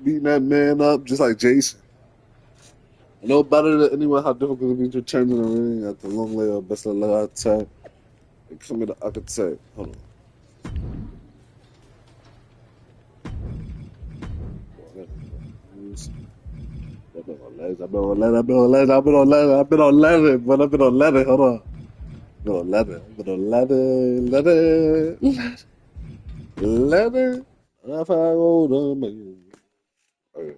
beating that man up just like Jason. I know better than anyone how difficult it is to return to the ring at the long layout. Best of luck attack. Come here, I could say. Hold on. I've been on legs. I've been on leather. I've been on leather. I've been on leather. I've been on leather. But I've been on leather. Hold on. I've been on leather. I've been on leather. Leather. Leather. If I hold on, man. Okay.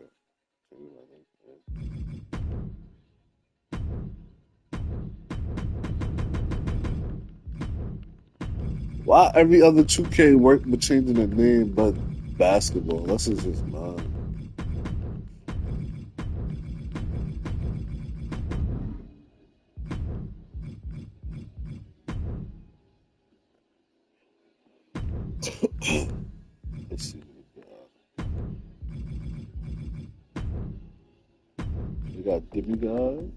Why every other 2K work with changing the name but basketball? This is just mine. Let's see what we got. We got Demigod.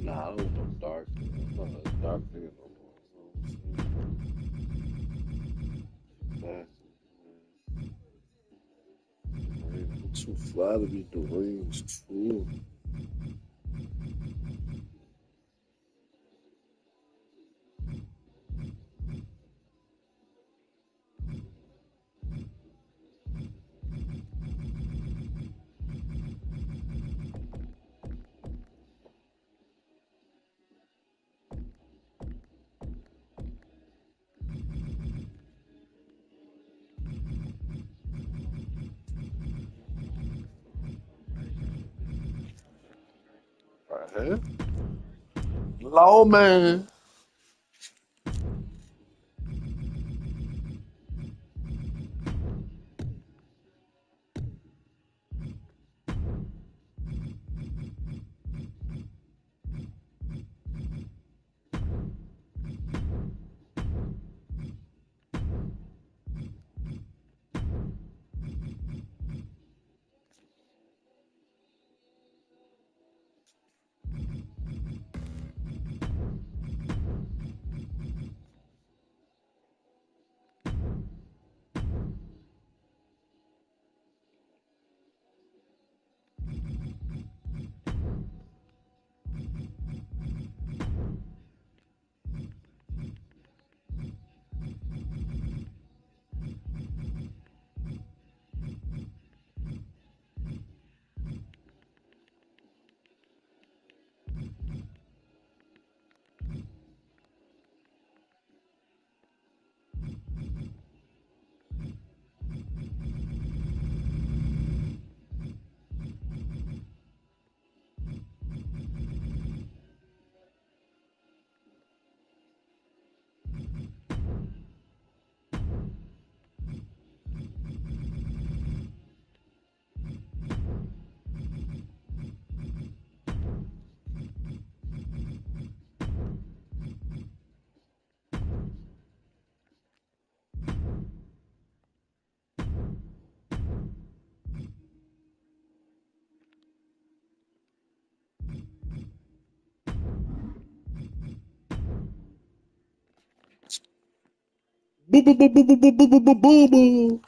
Nah, I don't want no dark. I'm not a dark nigga no more. I'm too fly to be deranged. True. Right here. Low man. Boo boo boo boo boo boo boo boo boo boo.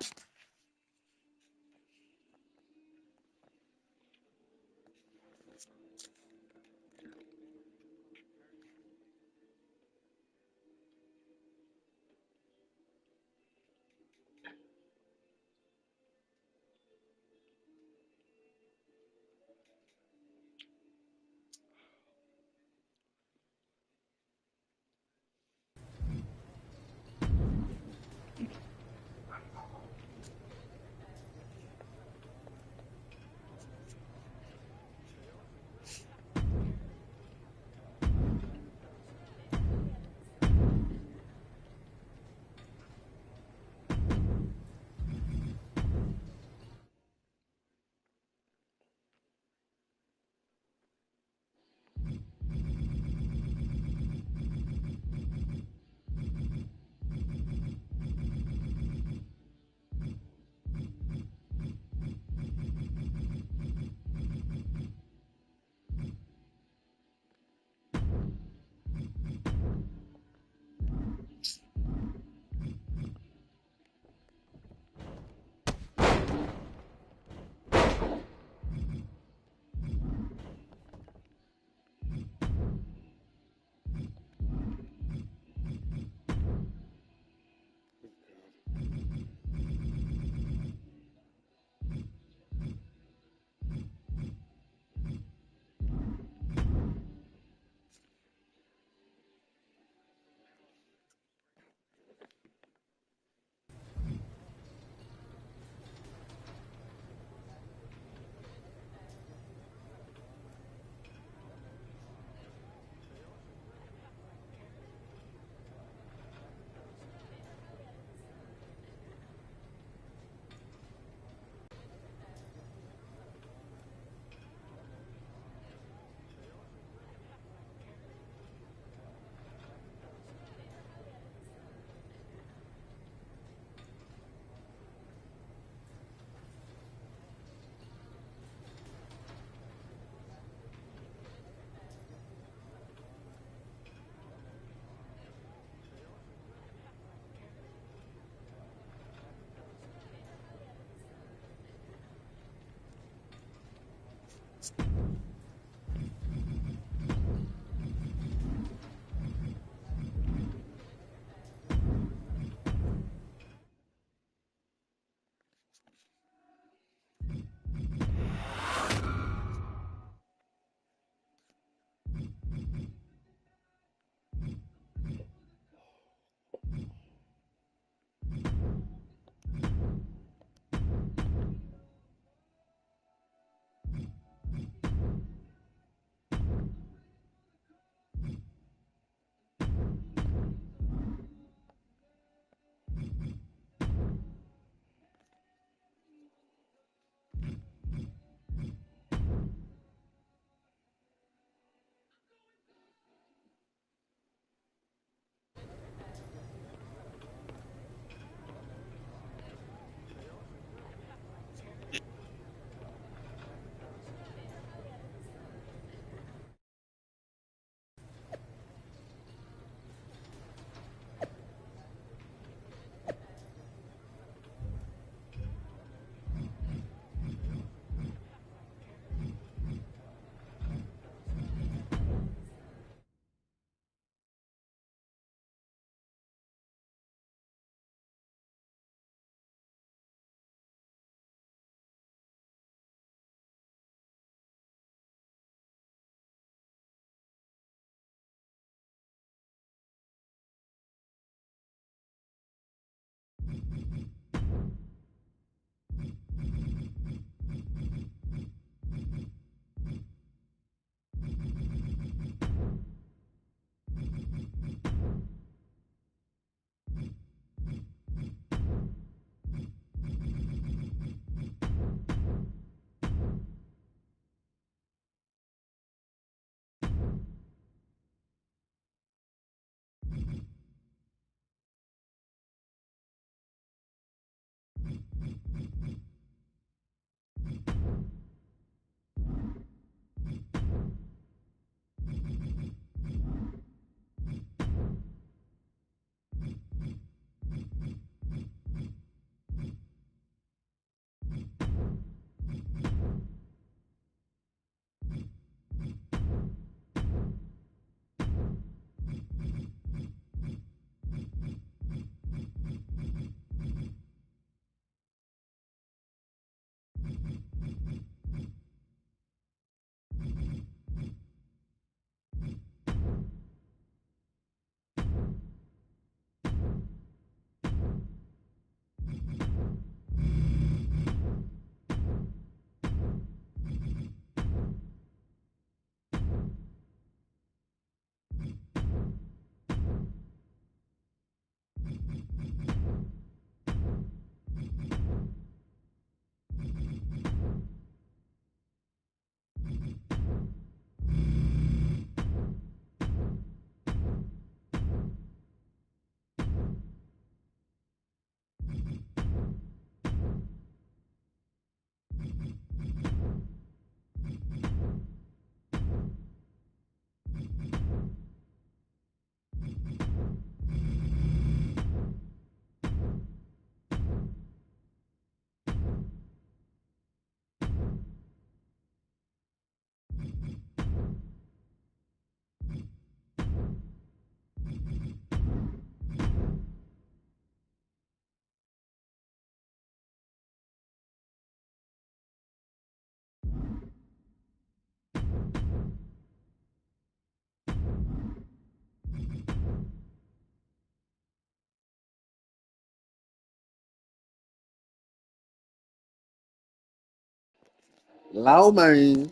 Lao man.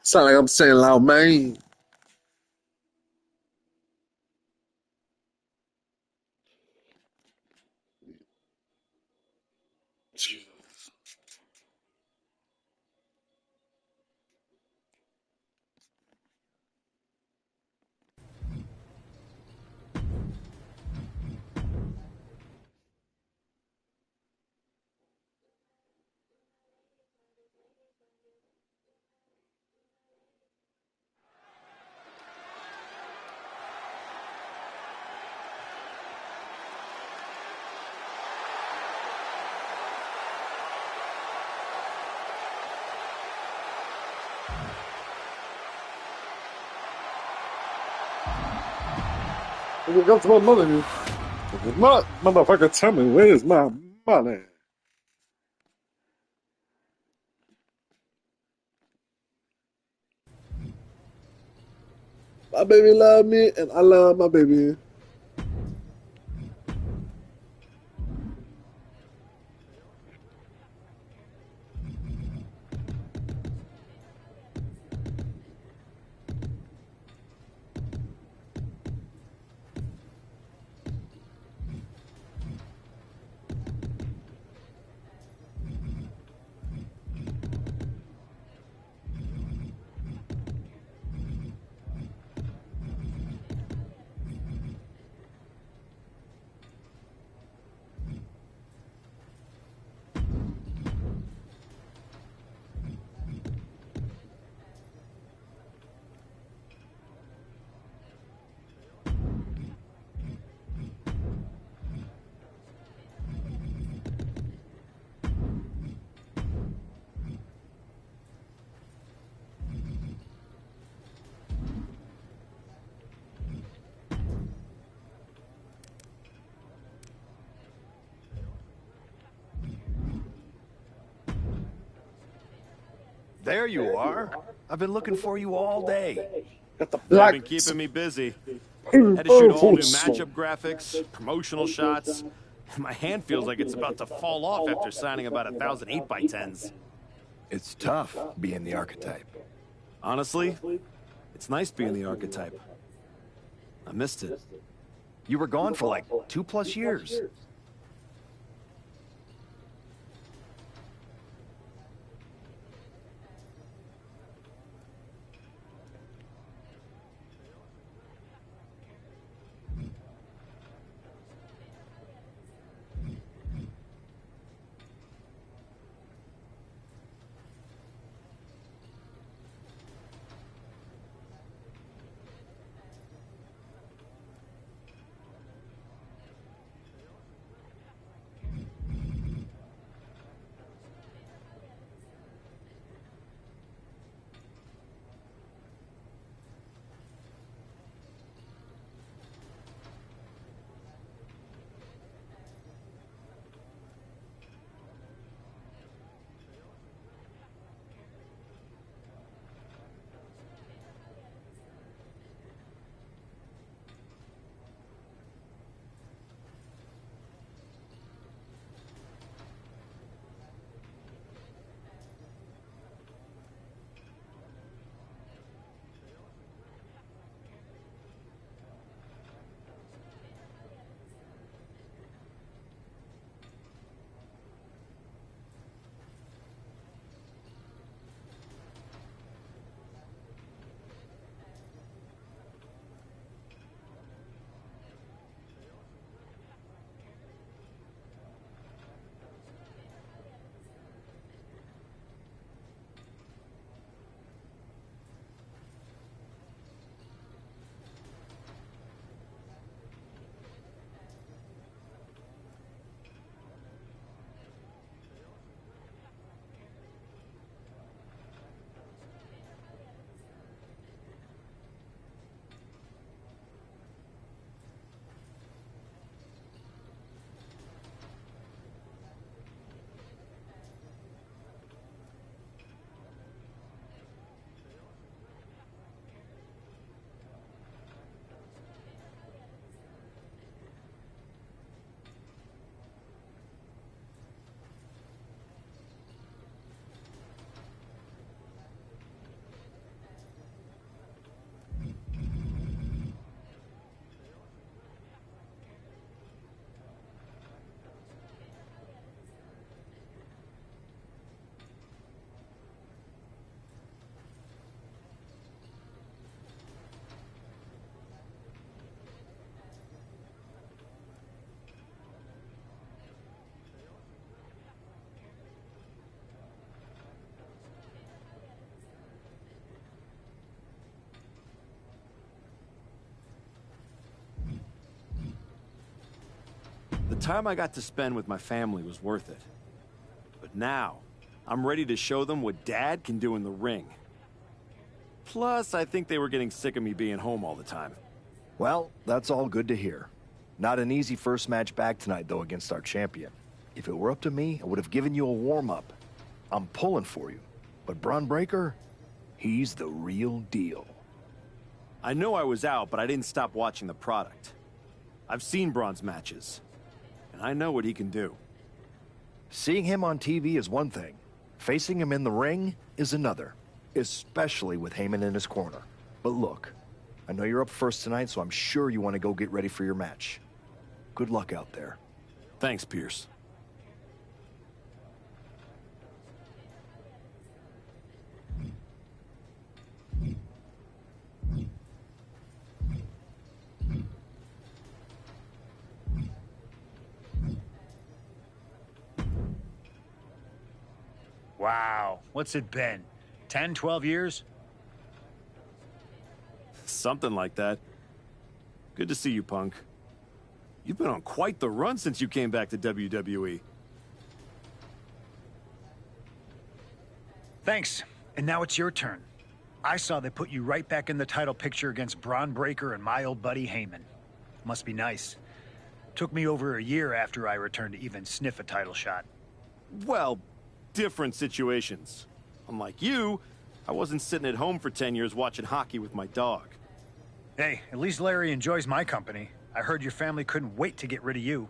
Sound like I'm saying Lao man. Go to my money. Motherfucker, tell me where's my money? My baby love me, and I love my baby. There you are. I've been looking for you all day. Got the You've black been keeping me busy. Had to shoot all purple new smoke. matchup graphics, promotional shots. My hand feels like it's about to fall off after signing about 1,000 8x10s. It's tough being the archetype. Honestly, it's nice being the archetype. I missed it. You were gone for like 2+ years. time I got to spend with my family was worth it. But now, I'm ready to show them what Dad can do in the ring. Plus, I think they were getting sick of me being home all the time. Well, that's all good to hear. Not an easy first match back tonight, though, against our champion. If it were up to me, I would have given you a warm-up. I'm pulling for you. But Braun Breaker, he's the real deal. I know I was out, but I didn't stop watching the product. I've seen Braun's matches, and I know what he can do. Seeing him on TV is one thing. Facing him in the ring is another, especially with Heyman in his corner. But look, I know you're up first tonight, so I'm sure you want to go get ready for your match. Good luck out there. Thanks, Pierce. Wow, what's it been? 10, 12 years? Something like that. Good to see you, Punk. You've been on quite the run since you came back to WWE. Thanks, and now it's your turn. I saw they put you right back in the title picture against Braun Breaker and my old buddy Heyman. Must be nice. Took me over a year after I returned to even sniff a title shot. Well, different situations. Unlike you, I wasn't sitting at home for 10 years watching hockey with my dog. Hey, at least Larry enjoys my company. I heard your family couldn't wait to get rid of you.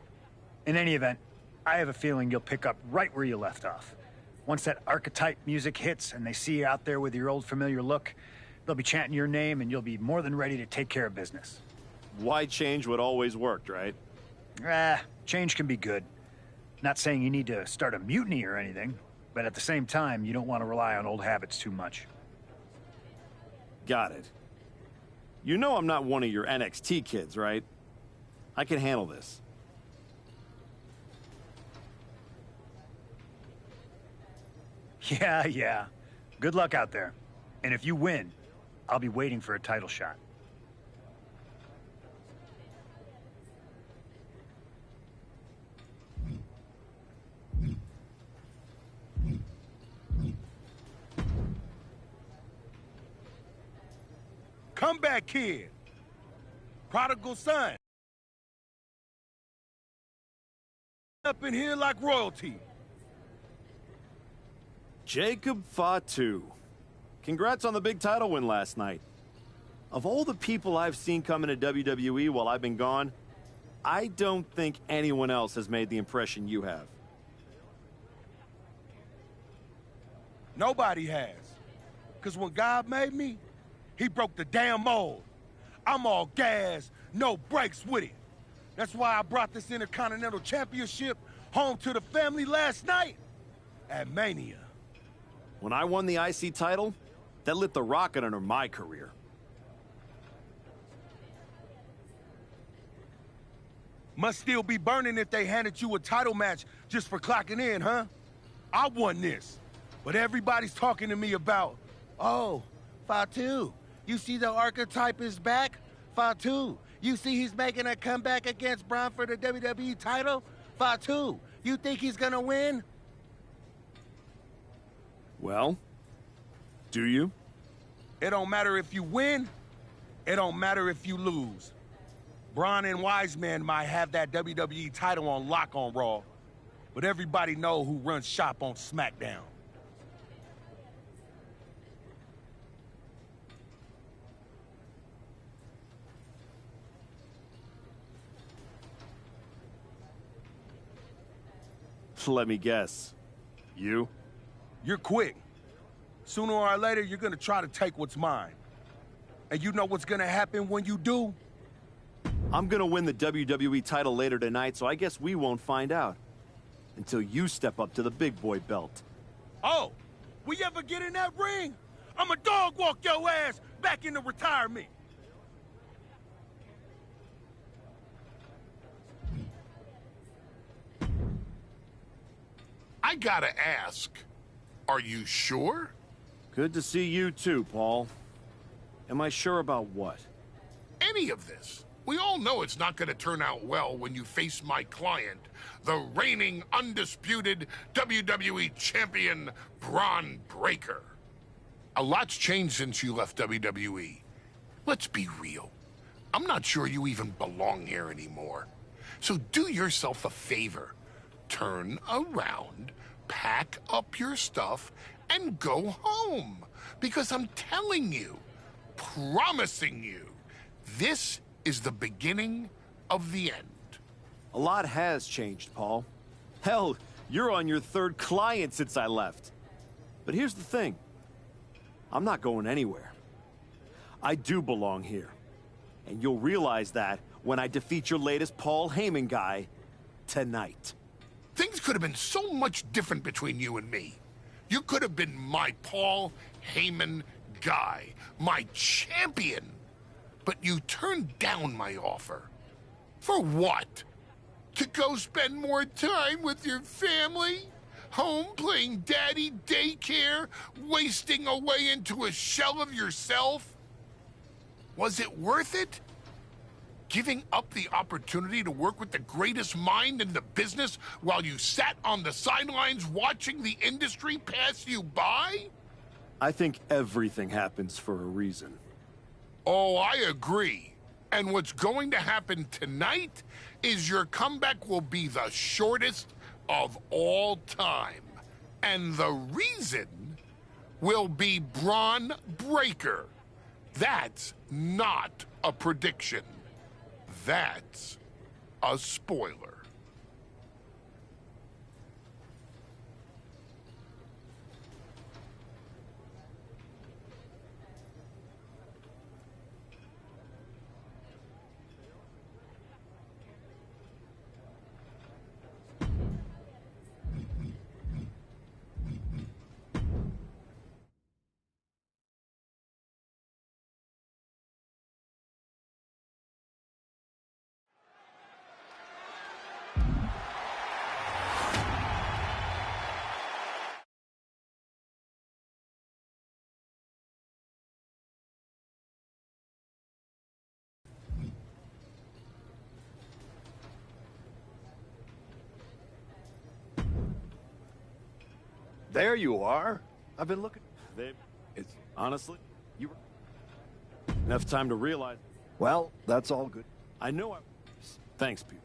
In any event, I have a feeling you'll pick up right where you left off. Once that archetype music hits and they see you out there with your old familiar look, they'll be chanting your name and you'll be more than ready to take care of business. Why change what always worked, right? Change can be good. Not saying you need to start a mutiny or anything, but at the same time, you don't want to rely on old habits too much. Got it. You know I'm not one of your NXT kids, right? I can handle this. Yeah. Good luck out there. And if you win, I'll be waiting for a title shot. Comeback kid. Prodigal son. Up in here like royalty. Jacob Fatu. Congrats on the big title win last night. Of all the people I've seen come into WWE while I've been gone, I don't think anyone else has made the impression you have. Nobody has. Because when God made me, he broke the damn mold. I'm all gas, no brakes with it. That's why I brought this Intercontinental Championship home to the family last night at Mania. When I won the IC title, that lit the rocket under my career. Must still be burning if they handed you a title match just for clocking in, huh? I won this. But everybody's talking to me about, oh, Fatu, you see the archetype is back? Fatu, you see he's making a comeback against Braun for the WWE title? Fatu, you think he's gonna win? Well, do you? It don't matter if you win, it don't matter if you lose. Braun and Wiseman might have that WWE title on lock on Raw, but everybody know who runs shop on SmackDown. Let me guess. You? You're quick. Sooner or later, you're gonna try to take what's mine. And you know what's gonna happen when you do? I'm gonna win the WWE title later tonight, so I guess we won't find out. Until you step up to the big boy belt. Oh, we ever get in that ring? I'ma dog walk your ass back into retirement. I gotta ask, are you sure? Good to see you too, Paul. Am I sure about what? Any of this? We all know it's not going to turn out well when you face my client, the reigning undisputed WWE Champion, Braun Breaker. A lot's changed since you left WWE. Let's be real. I'm not sure you even belong here anymore. So do yourself a favor. Turn around, pack up your stuff, and go home. Because I'm telling you, promising you, this is the beginning of the end. A lot has changed, Paul. Hell, you're on your third client since I left. But here's the thing. I'm not going anywhere. I do belong here. And you'll realize that when I defeat your latest Paul Heyman guy tonight. Things could have been so much different between you and me. You could have been my Paul Heyman guy, my champion. But you turned down my offer. For what? To go spend more time with your family? Home playing daddy daycare? Wasting away into a shell of yourself? Was it worth it? Giving up the opportunity to work with the greatest mind in the business while you sat on the sidelines watching the industry pass you by? I think everything happens for a reason. Oh, I agree. And what's going to happen tonight is your comeback will be the shortest of all time. And the reason will be Braun Breaker. That's not a prediction. That's a spoiler. There you are. I've been looking. It's honestly, you were enough time to realize. Well, that's all good. I know I. Thanks, Pete.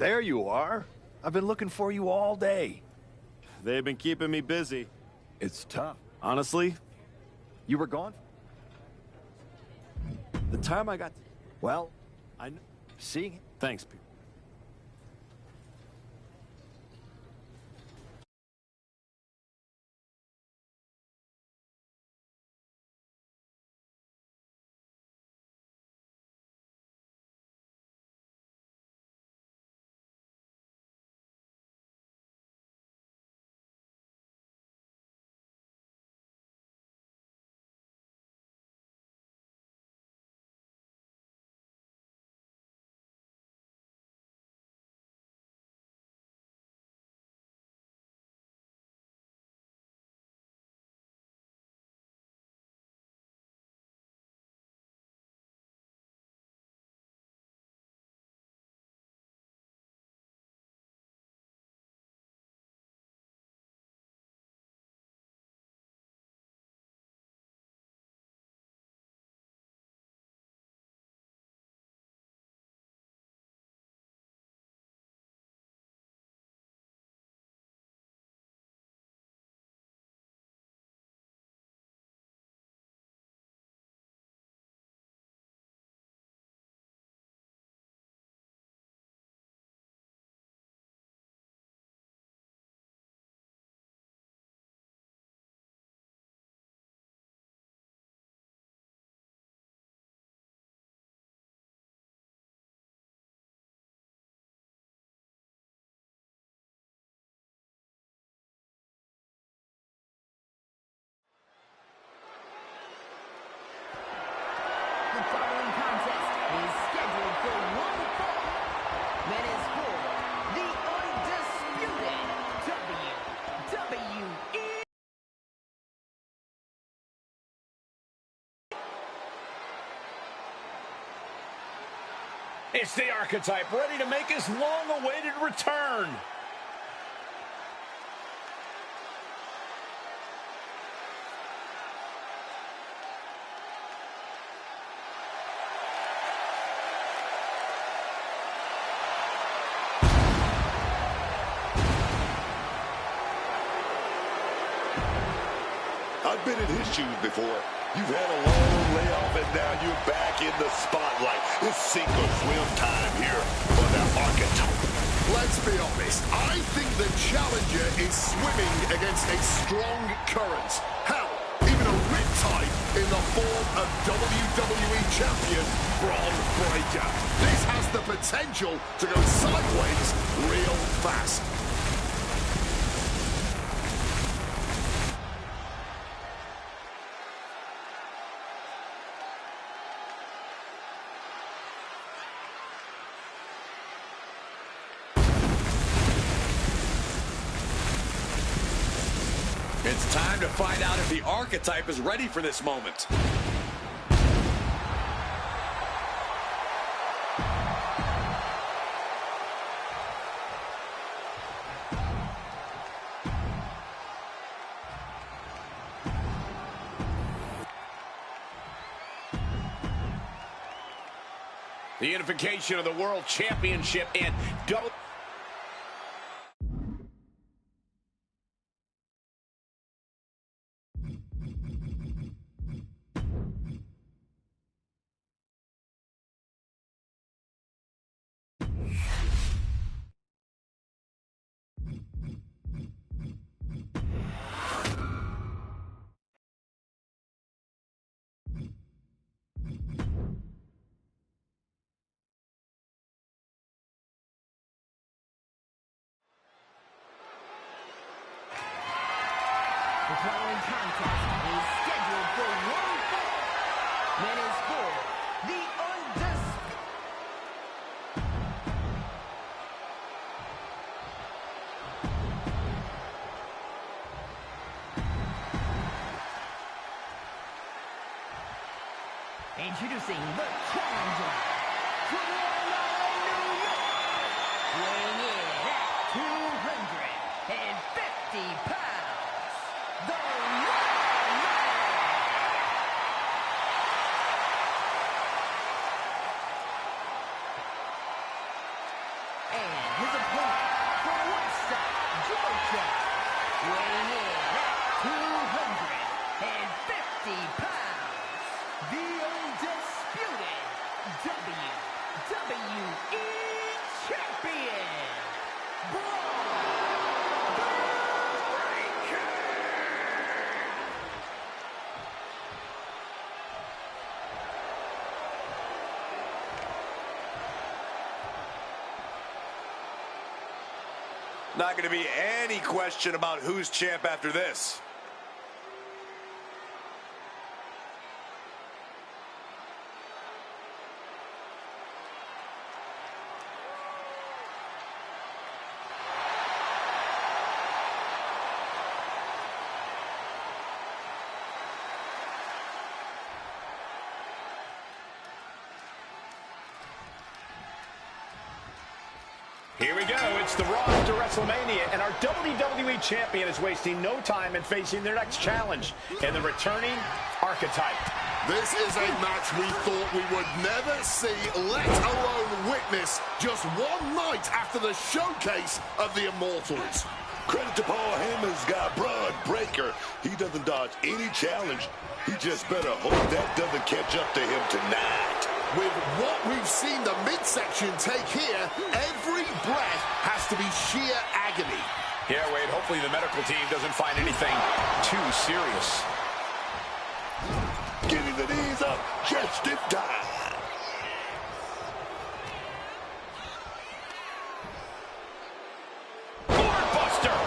There you are. I've been looking for you all day. They've been keeping me busy. It's tough. Honestly, You were gone? the time I got. Well, I know. seeing Thanks, Pete. It's the Archetype, ready to make his long-awaited return. I've been in his shoes before. You've had a long layoff, and now you're back in the spotlight. It's sink or swim time here for the Archetype. Let's be honest. I think the challenger is swimming against a strong current. Hell, even a riptide in the form of WWE Champion Braun Breaker. This has the potential to go sideways real fast. It's time to find out if the Archetype is ready for this moment. The unification of the World Championship and double... The following contest is scheduled for one fall. That is for the undisputed. Introducing the challenger from Long Island, New York, weighing in at 250 pounds. The and his opponent from Woodstock, Georgia, weighing in at 250 pounds, the undisputed WWE Champion, Braun Breaker. Not going to be any question about who's champ after this. Here we go. It's the road to WrestleMania, and our WWE Champion is wasting no time in facing their next challenge in the returning Archetype. This is a match we thought we would never see, let alone witness, just one night after the showcase of the Immortals. Credit to Paul Heyman's guy, Braun Breaker. He doesn't dodge any challenge. He just better hope that doesn't catch up to him tonight. With what we've seen the midsection take here, every breath has to be sheer agony. Yeah, Wade, hopefully the medical team doesn't find anything too serious. Getting the knees up just in time. Boardbuster!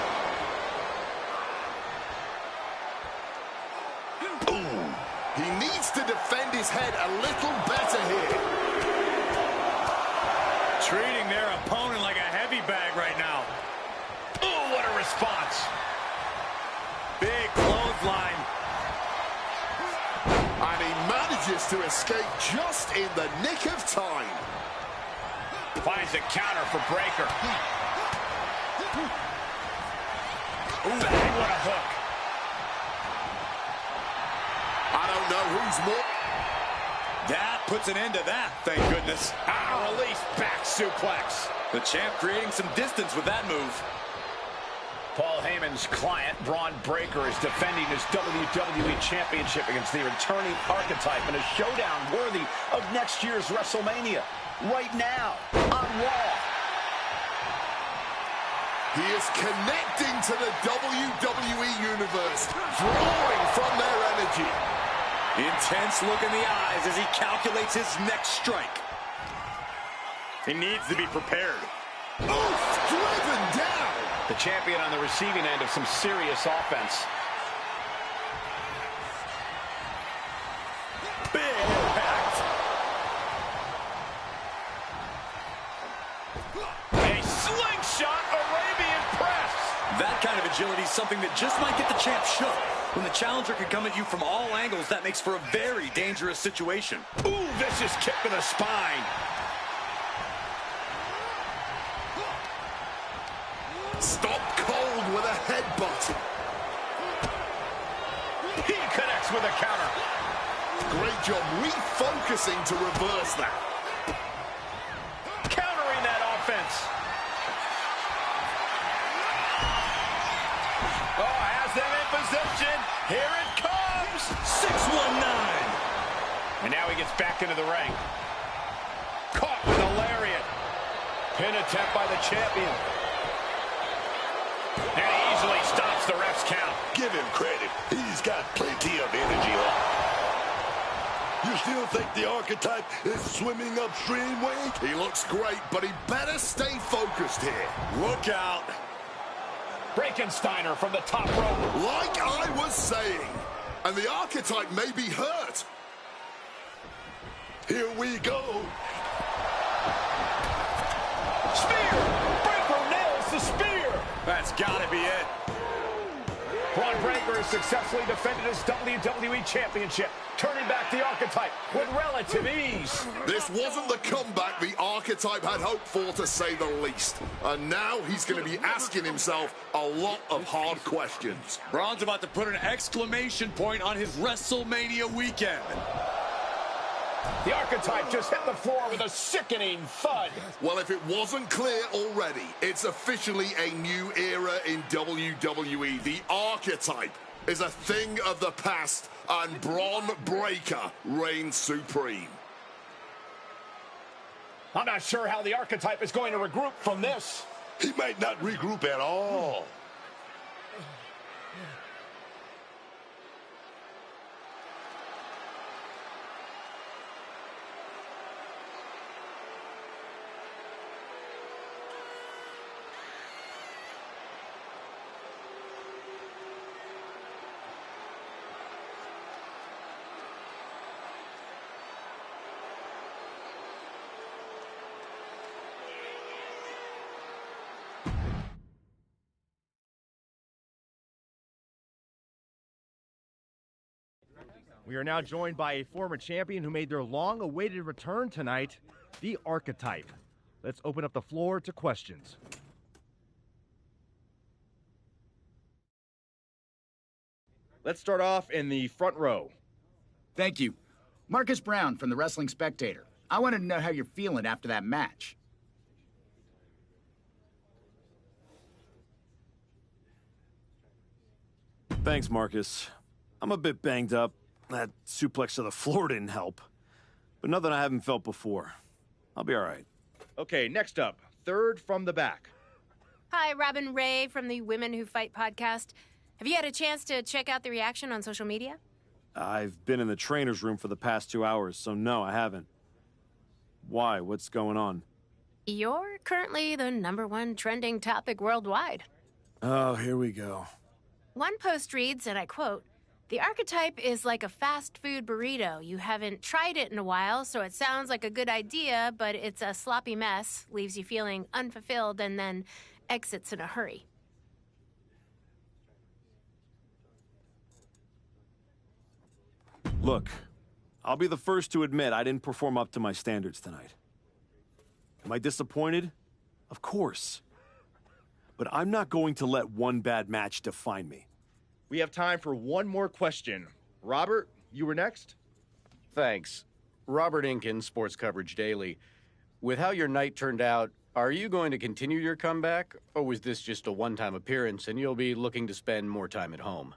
He needs to defend his head a little better here. Treating their opponent like a heavy bag right now. Oh, what a response. Big clothesline. And he manages to escape just in the nick of time. Finds a counter for Breaker. Ooh, bang, what a hook. I don't know who's more. That puts an end to that, thank goodness. Release, back suplex. The champ creating some distance with that move. Paul Heyman's client, Braun Breaker, is defending his WWE Championship against the returning Archetype in a showdown worthy of next year's WrestleMania. Right now, on Raw. He is connecting to the WWE Universe, drawing from their energy. Intense look in the eyes as he calculates his next strike. He needs to be prepared. Oof, driven down. The champion on the receiving end of some serious offense. Big impact. A slingshot Arabian press. That kind of agility is something that just might get the champ shook. When the challenger can come at you from all angles, that makes for a very dangerous situation. Ooh, vicious kick to the spine. Stop cold with a headbutt. He connects with a counter. Great job refocusing to reverse that. Countering that offense. Oh, has them in position. Here it comes. 619. And now he gets back into the ring. Caught with a lariat. Pin attempt by the champion. And he easily stops the ref's count. Give him credit. He's got plenty of energy left. You still think the Archetype is swimming upstream, Wade? He looks great, but he better stay focused here. Look out. Frankensteiner from the top rope. Like I was saying. And the Archetype may be hurt. Here we go. Spear! Breaker nails the spear! That's gotta be it. Braun Breaker has successfully defended his WWE Championship, turning back the Archetype with relative ease. This wasn't the comeback the Archetype had hoped for, to say the least. And now he's going to be asking himself a lot of hard questions. Braun's about to put an exclamation point on his WrestleMania weekend. The Archetype just hit the floor with a sickening thud. Well, if it wasn't clear already, it's officially a new era in WWE. The Archetype is a thing of the past, and Braun Breaker reigns supreme. I'm not sure how the Archetype is going to regroup from this. He might not regroup at all. We are now joined by a former champion who made their long-awaited return tonight, the Archetype. Let's open up the floor to questions. Let's start off in the front row. Thank you. Marcus Brown from the Wrestling Spectator. I wanted to know how you're feeling after that match. Thanks, Marcus. I'm a bit banged up. That suplex to the floor didn't help. But nothing I haven't felt before. I'll be all right. Okay, next up, third from the back. Hi, Robin Ray from the Women Who Fight podcast. Have you had a chance to check out the reaction on social media? I've been in the trainer's room for the past 2 hours, so no, I haven't. Why? What's going on? You're currently the #1 trending topic worldwide. Oh, here we go. One post reads, and I quote, "The Archetype is like a fast food burrito. You haven't tried it in a while, so it sounds like a good idea, but it's a sloppy mess, leaves you feeling unfulfilled, and then exits in a hurry." Look, I'll be the first to admit I didn't perform up to my standards tonight. Am I disappointed? Of course. But I'm not going to let one bad match define me. We have time for one more question. Robert, you were next? Thanks. Robert Inkin, Sports Coverage Daily. With how your night turned out, are you going to continue your comeback, or was this just a one-time appearance and you'll be looking to spend more time at home?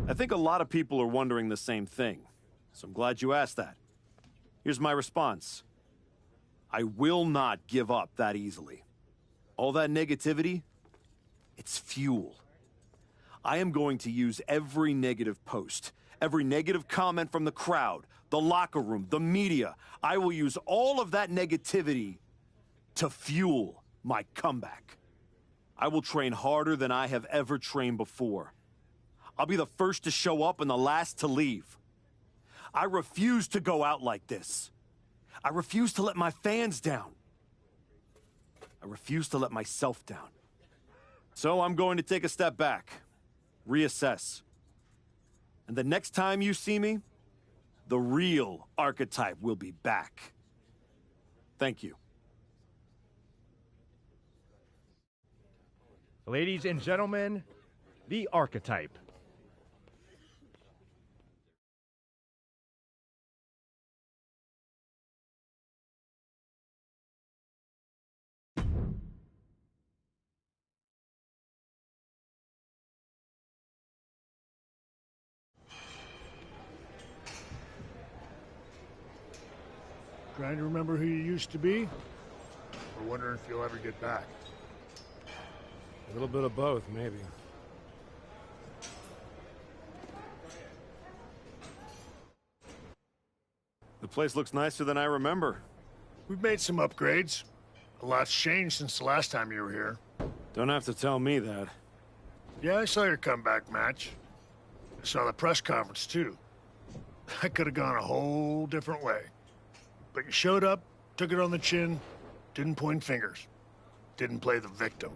I think a lot of people are wondering the same thing, so I'm glad you asked that. Here's my response. I will not give up that easily. All that negativity, it's fuel. I am going to use every negative post, every negative comment from the crowd, the locker room, the media. I will use all of that negativity to fuel my comeback. I will train harder than I have ever trained before. I'll be the first to show up and the last to leave. I refuse to go out like this. I refuse to let my fans down. I refuse to let myself down. So I'm going to take a step back, reassess. And the next time you see me, the real archetype will be back. Thank you. Ladies and gentlemen, the archetype. Trying to remember who you used to be? Or wondering if you'll ever get back? A little bit of both, maybe. The place looks nicer than I remember. We've made some upgrades. A lot's changed since the last time you were here. Don't have to tell me that. Yeah, I saw your comeback match. I saw the press conference, too. That could have gone a whole different way. But you showed up, took it on the chin, didn't point fingers. Didn't play the victim.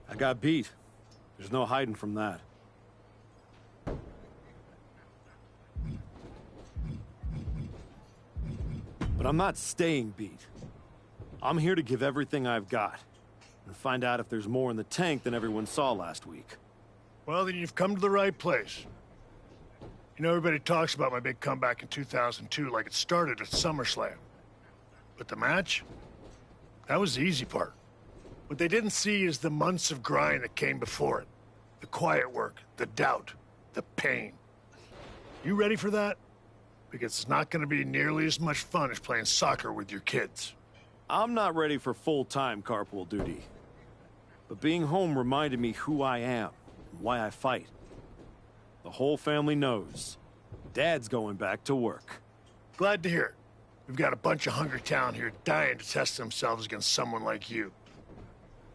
I got beat. There's no hiding from that. But I'm not staying beat. I'm here to give everything I've got and find out if there's more in the tank than everyone saw last week. Well, then you've come to the right place. You know, everybody talks about my big comeback in 2002 like it started at SummerSlam. But the match? That was the easy part. What they didn't see is the months of grind that came before it. The quiet work, the doubt, the pain. You ready for that? Because it's not going to be nearly as much fun as playing soccer with your kids. I'm not ready for full-time carpool duty. But being home reminded me who I am and why I fight. The whole family knows. Dad's going back to work. Glad to hear it. We've got a bunch of hungry talent here dying to test themselves against someone like you.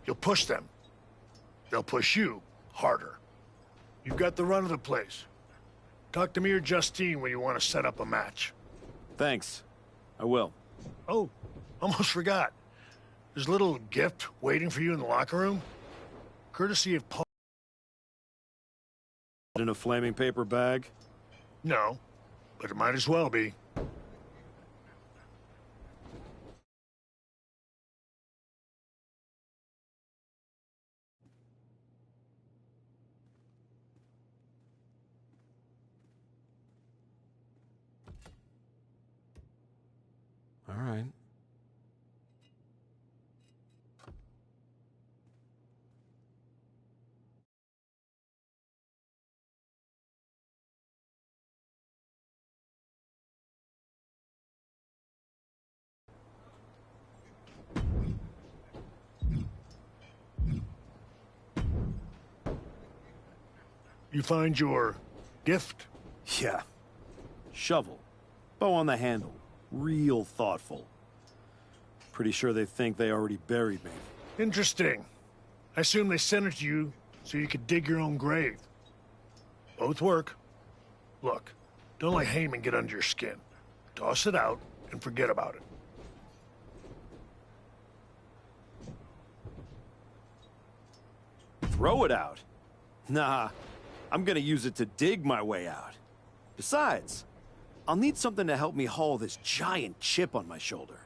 You'll push them. They'll push you harder. You've got the run of the place. Talk to me or Justine when you want to set up a match. Thanks. I will. Oh, almost forgot. There's a little gift waiting for you in the locker room. Courtesy of Paul. In a flaming paper bag? No, but it might as well be. All right. You find your gift? Yeah. Shovel. Bow on the handle. Real thoughtful. Pretty sure they think they already buried me. Interesting. I assume they sent it to you so you could dig your own grave. Both work. Look, don't let Heyman get under your skin. Toss it out and forget about it. Throw it out? Nah, I'm gonna use it to dig my way out. Besides, I'll need something to help me haul this giant chip on my shoulder.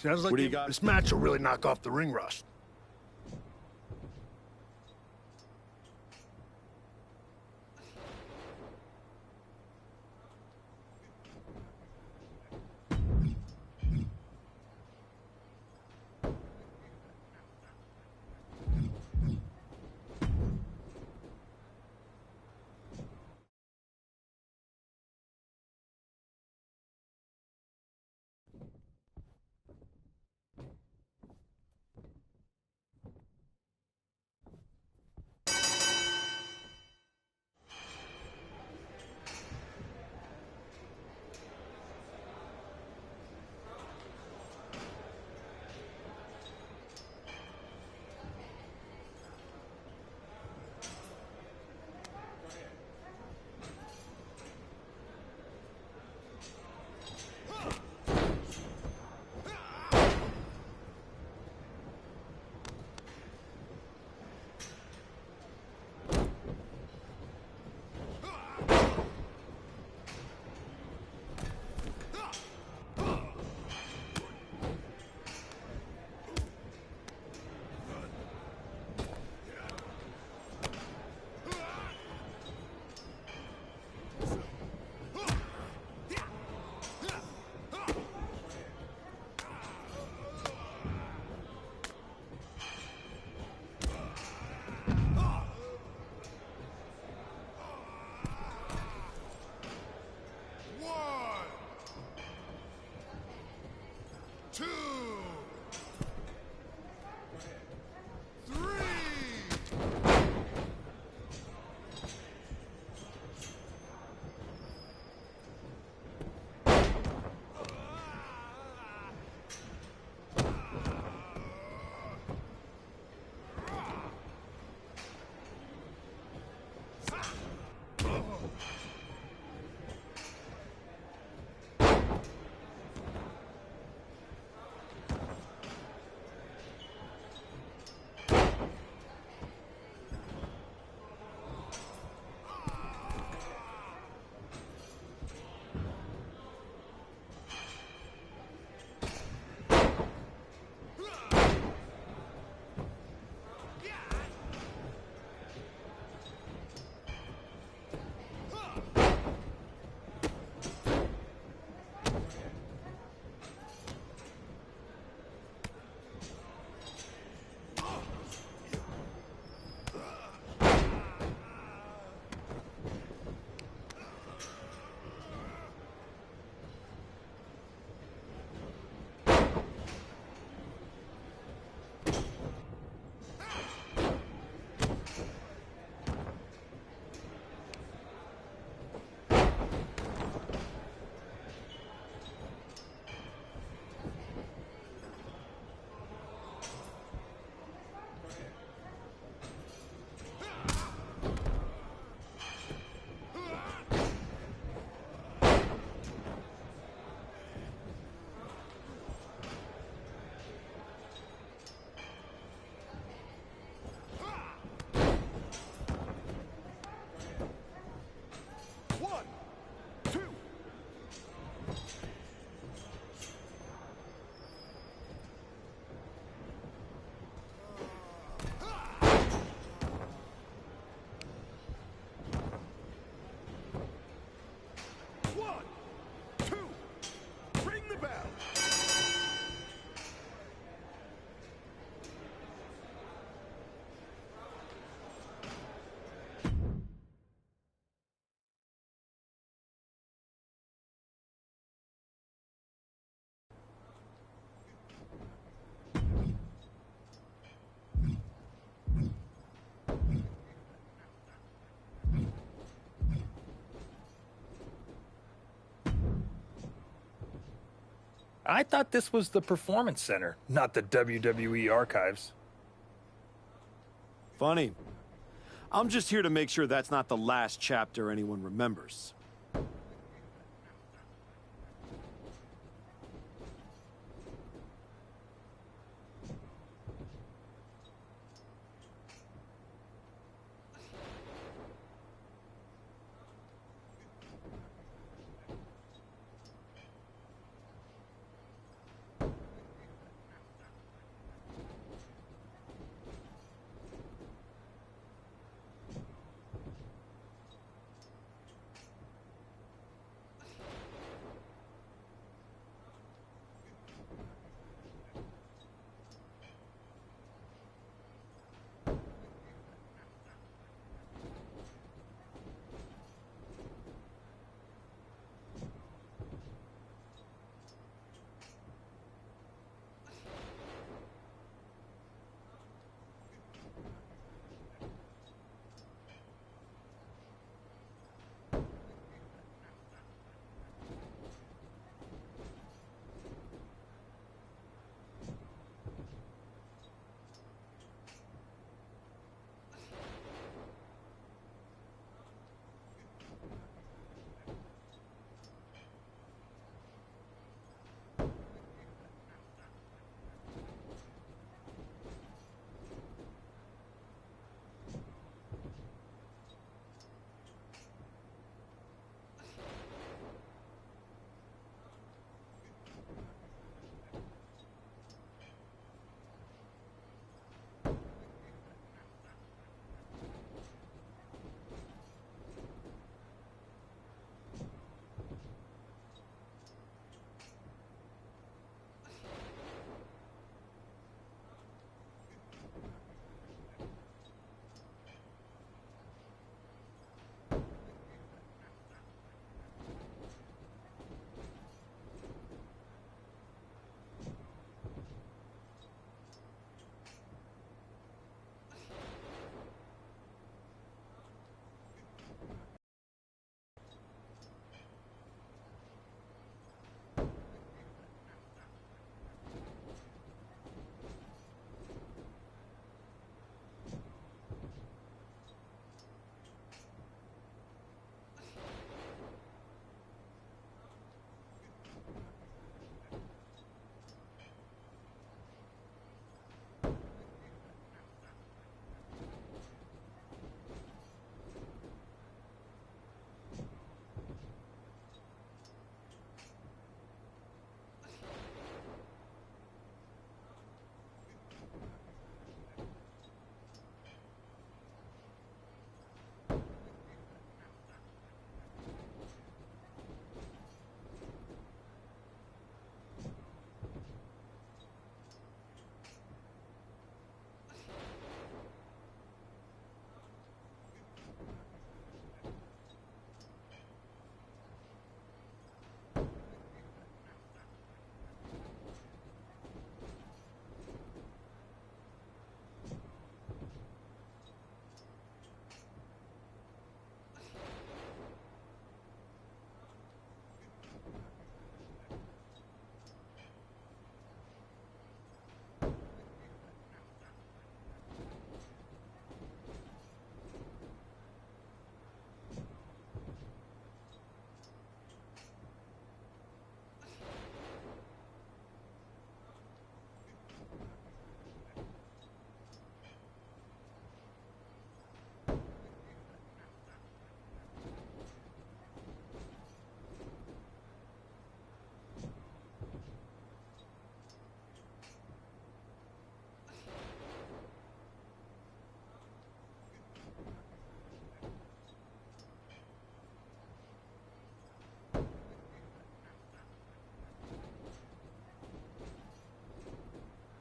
Sounds like What do you got? this match will really knock off the ring rust. I thought this was the Performance Center, not the WWE Archives. Funny. I'm just here to make sure that's not the last chapter anyone remembers.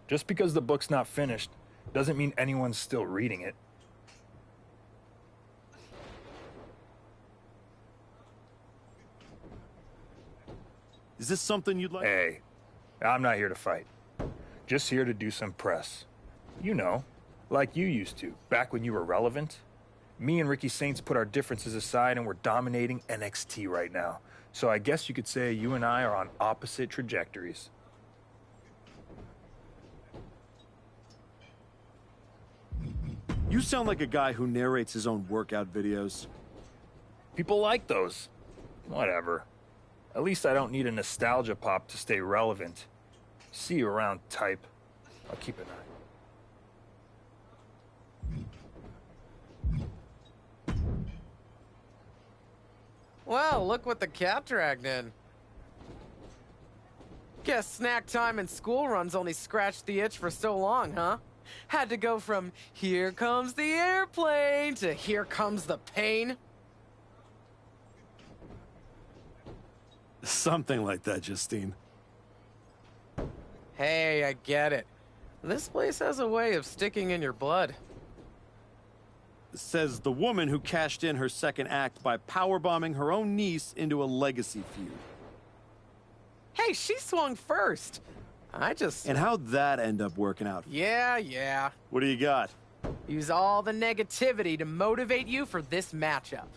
Just because the book's not finished doesn't mean anyone's still reading it. Is this something you'd like? Hey, I'm not here to fight. Just here to do some press. You know, like you used to, back when you were relevant. Me and Ricky Saints put our differences aside and we're dominating NXT right now. So I guess you could say you and I are on opposite trajectories. You sound like a guy who narrates his own workout videos. People like those. Whatever. At least I don't need a nostalgia pop to stay relevant. See you around, type. I'll keep an eye. Well, look what the cat dragged in. Guess snack time and school runs only scratched the itch for so long, huh? Had to go from here comes the airplane to here comes the pain. Something like that, Justine. Hey, I get it. This place has a way of sticking in your blood. Says the woman who cashed in her second act by powerbombing her own niece into a legacy feud. Hey, she swung first. I just... And how'd that end up working out? Yeah. What do you got? Use all the negativity to motivate you for this matchup.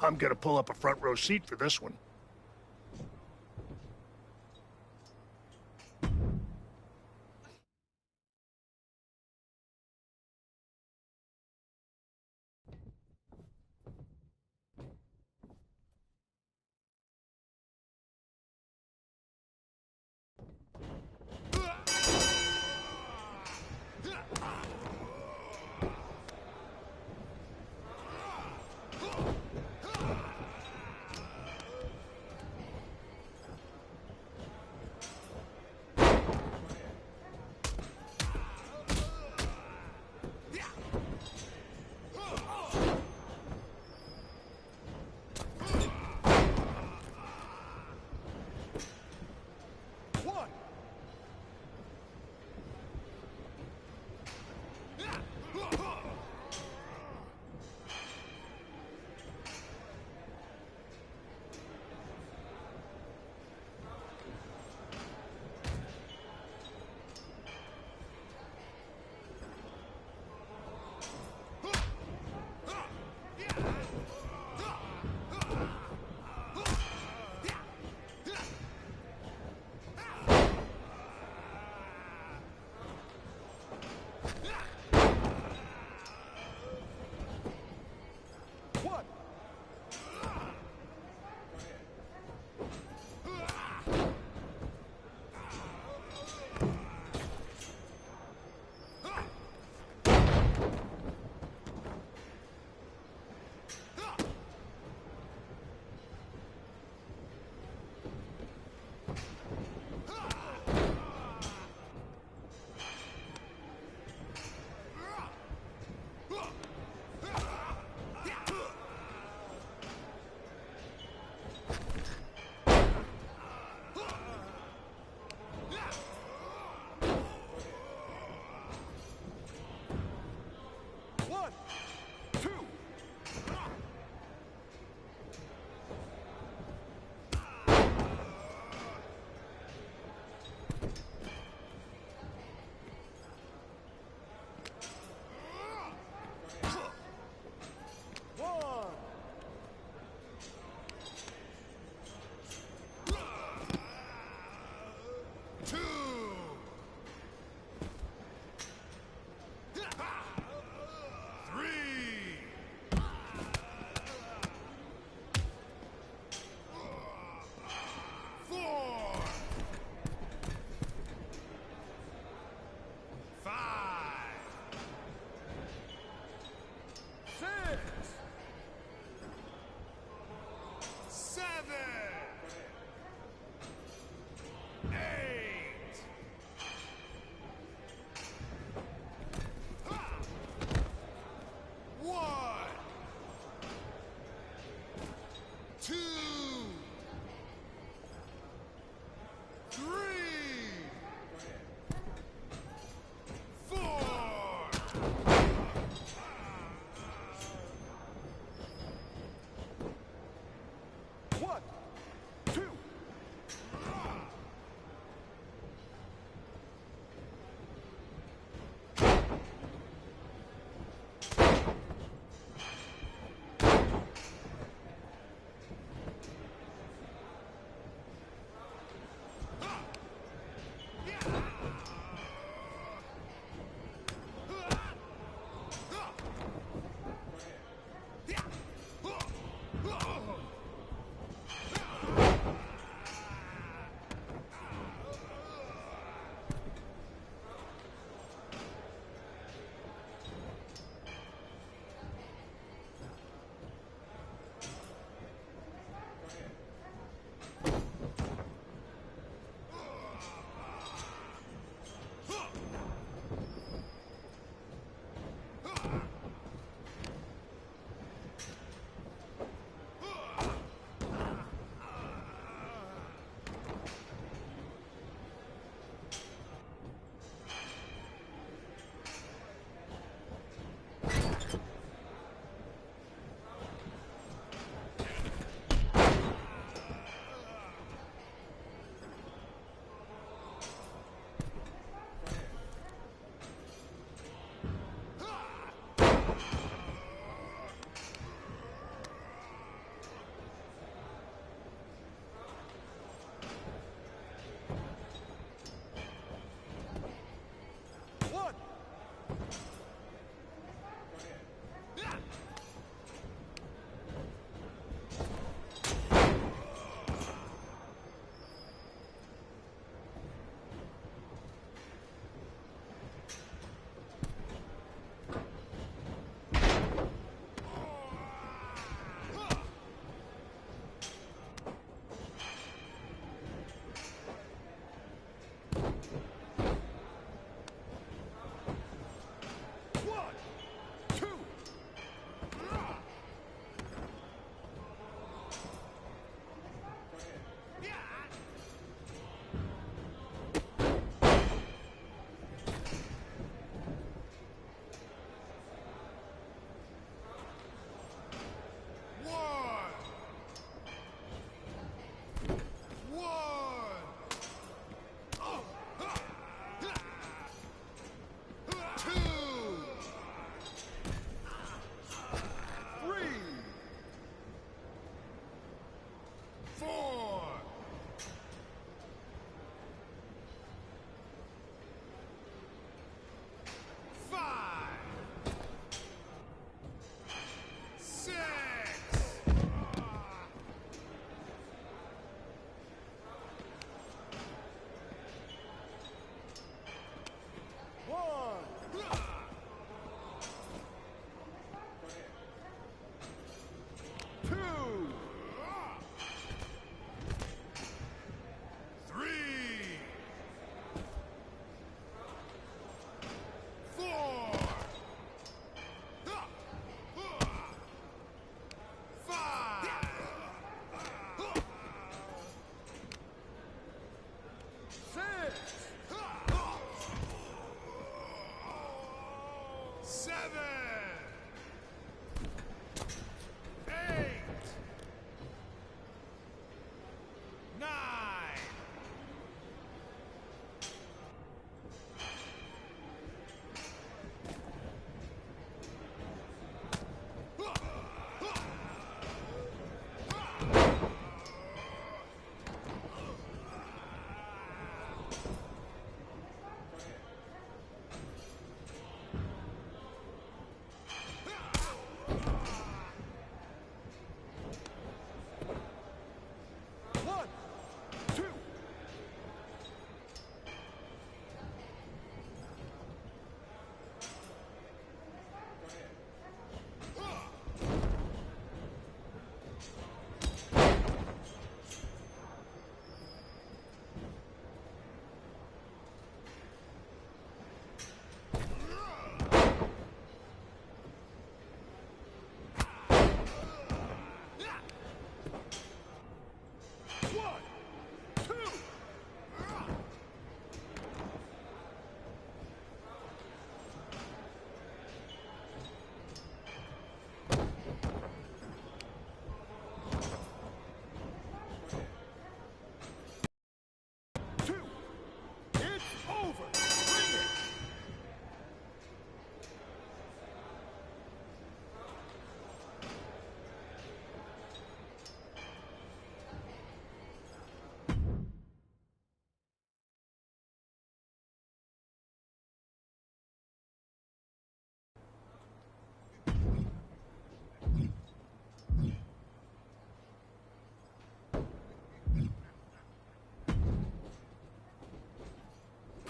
I'm gonna pull up a front row seat for this one.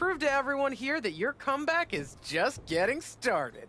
prove to everyone here that your comeback is just getting started.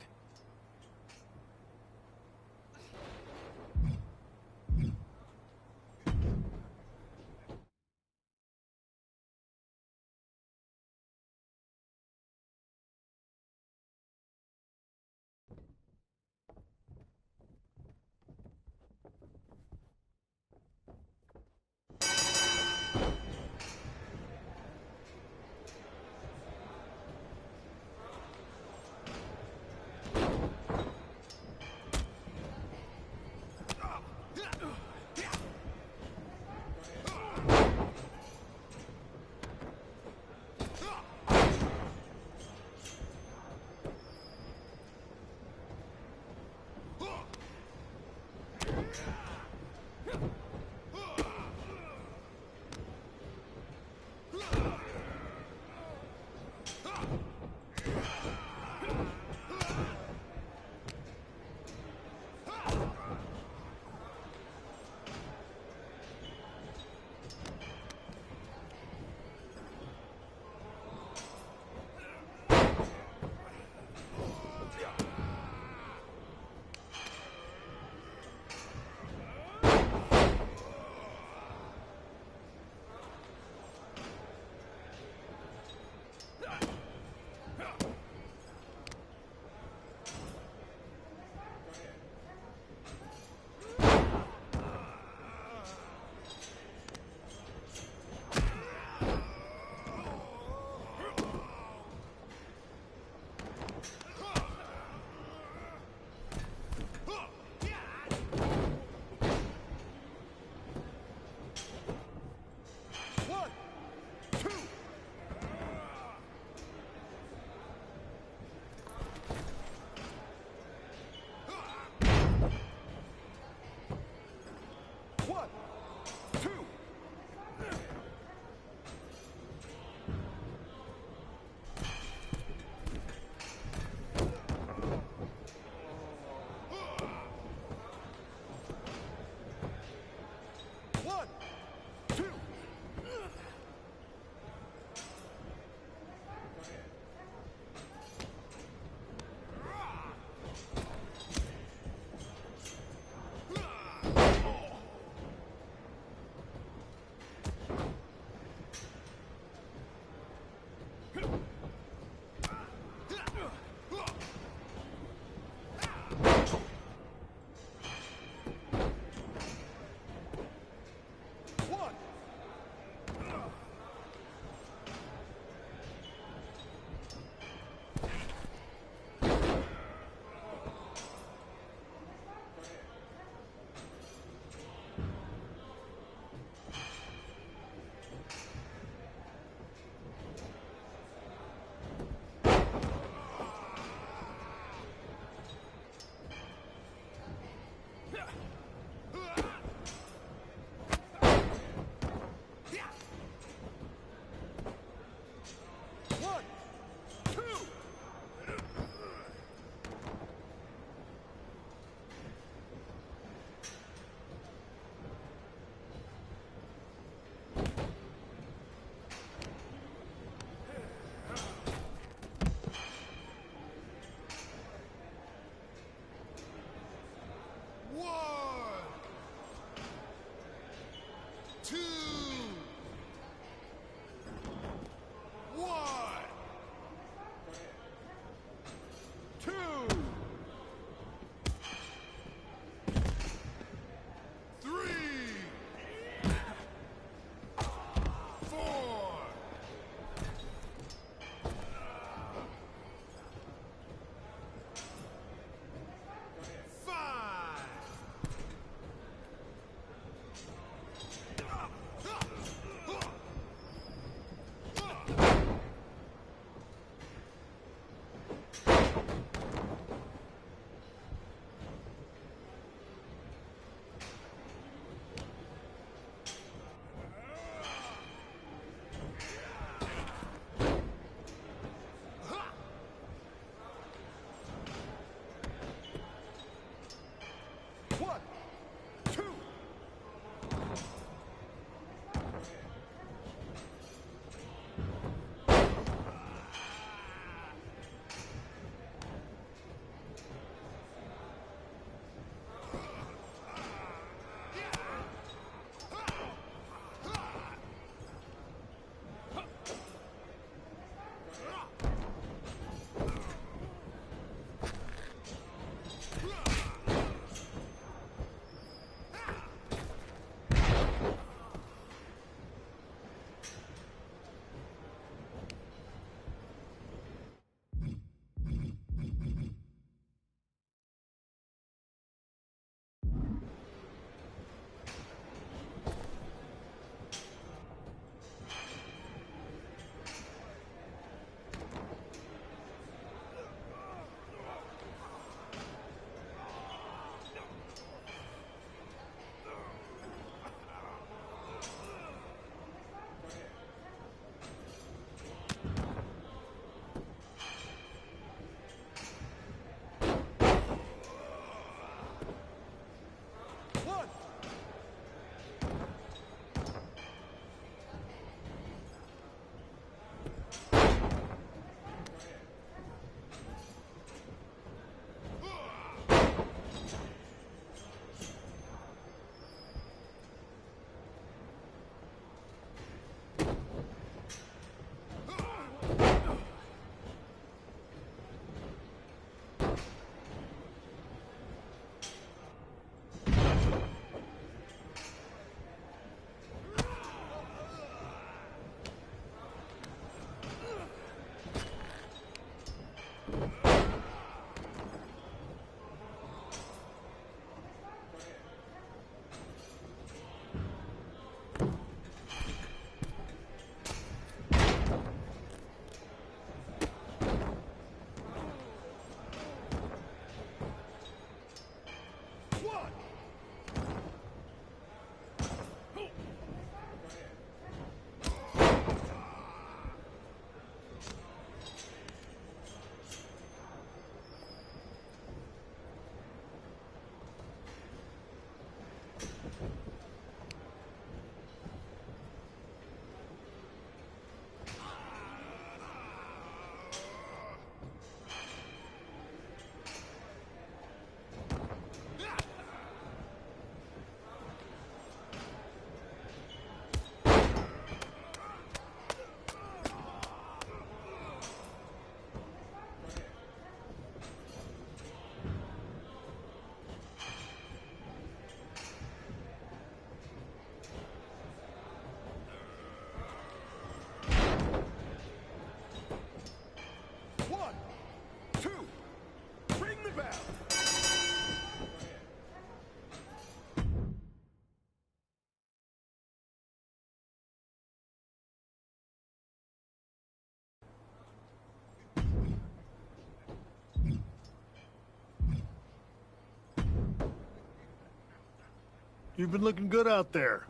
You've been looking good out there.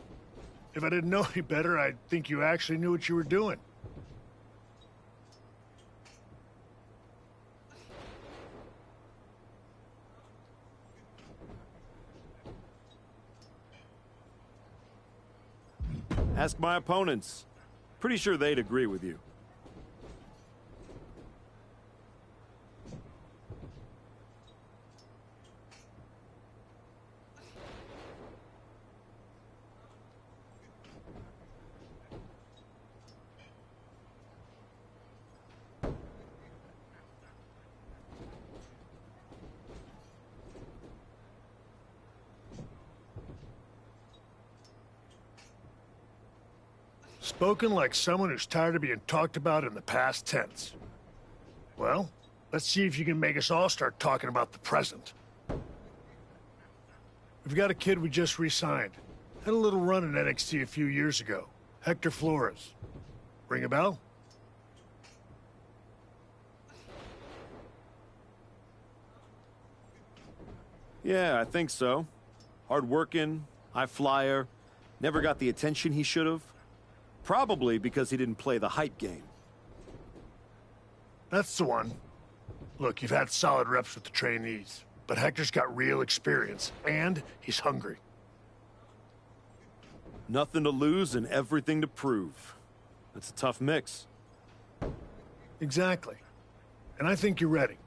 If I didn't know any better, I'd think you actually knew what you were doing. Ask my opponents. Pretty sure they'd agree with you. Spoken like someone who's tired of being talked about in the past tense. Well, let's see if you can make us all start talking about the present. We've got a kid we just re-signed. Had a little run in NXT a few years ago. Hector Flores. Ring a bell? Yeah, I think so. Hard-working, high flyer, never got the attention he should have. Probably because he didn't play the hype game. That's the one. Look, you've had solid reps with the trainees, but Hector's got real experience, and he's hungry. Nothing to lose and everything to prove. That's a tough mix. Exactly. And I think you're ready.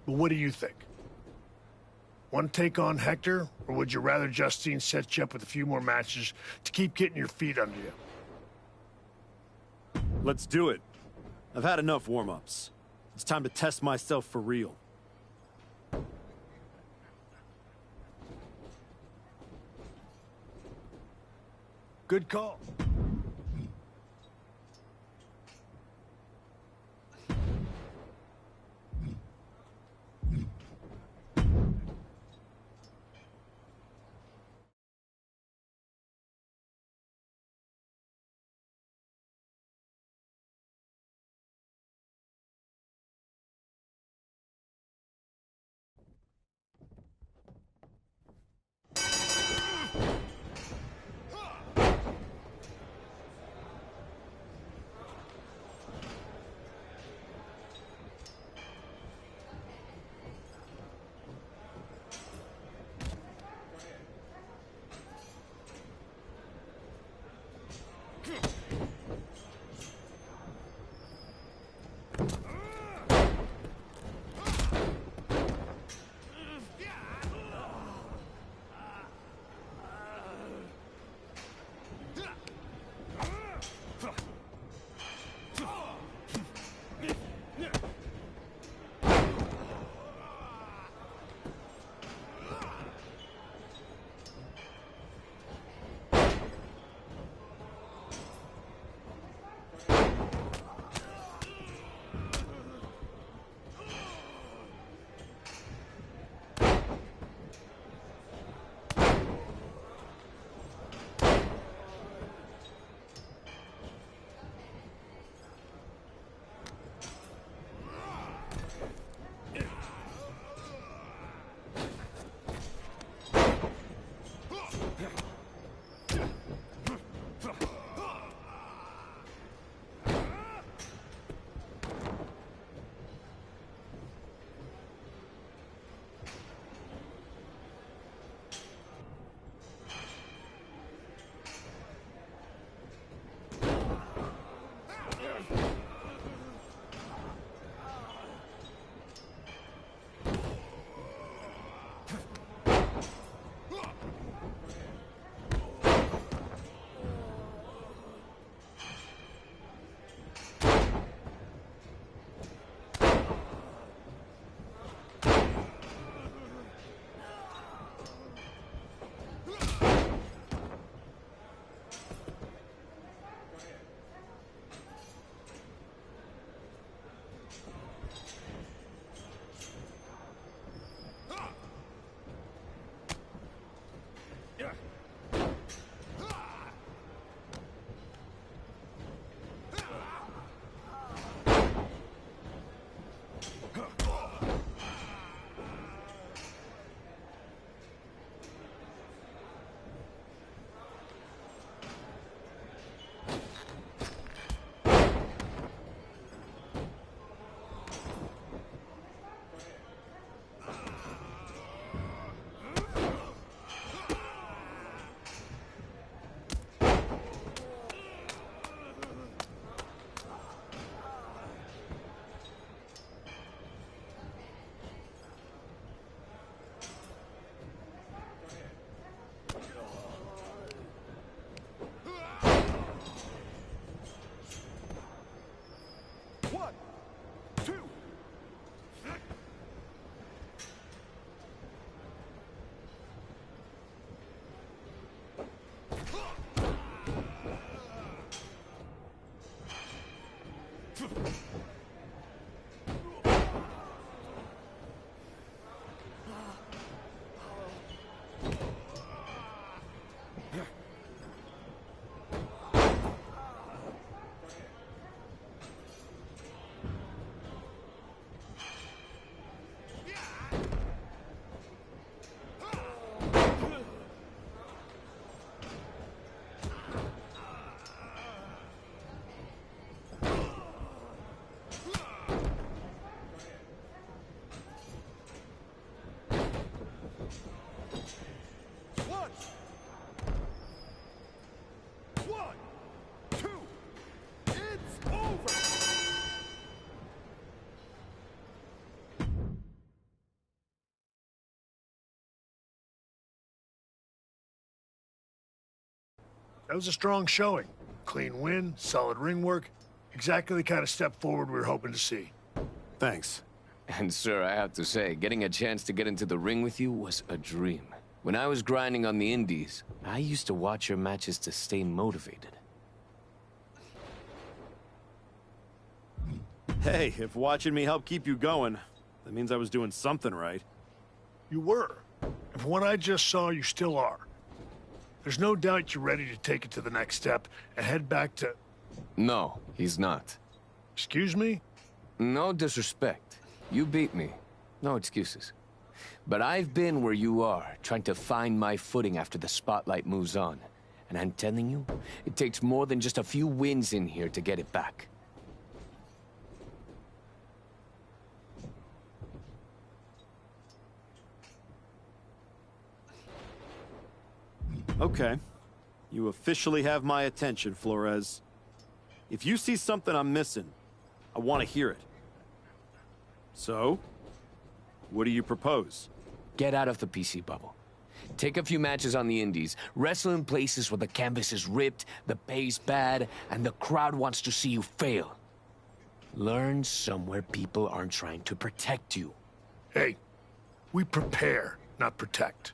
But what do you think? Want to take on Hector, or would you rather Justine set you up with a few more matches to keep getting your feet under you? Let's do it. I've had enough warm-ups. It's time to test myself for real. Good call. That was a strong showing. Clean win, solid ring work. Exactly the kind of step forward we were hoping to see. Thanks. And sir, I have to say, getting a chance to get into the ring with you was a dream. When I was grinding on the indies, I used to watch your matches to stay motivated. Hey, if watching me helped keep you going, that means I was doing something right. You were. And from what I just saw, you still are. There's no doubt you're ready to take it to the next step and head back to... No, he's not. Excuse me? No disrespect. You beat me. No excuses. But I've been where you are, trying to find my footing after the spotlight moves on. And I'm telling you, it takes more than just a few wins in here to get it back. Okay. You officially have my attention, Flores. If you see something I'm missing, I want to hear it. So, what do you propose? Get out of the PC bubble. Take a few matches on the indies. Wrestle in places where the canvas is ripped, the pay's bad, and the crowd wants to see you fail. Learn somewhere people aren't trying to protect you. Hey, we prepare, not protect.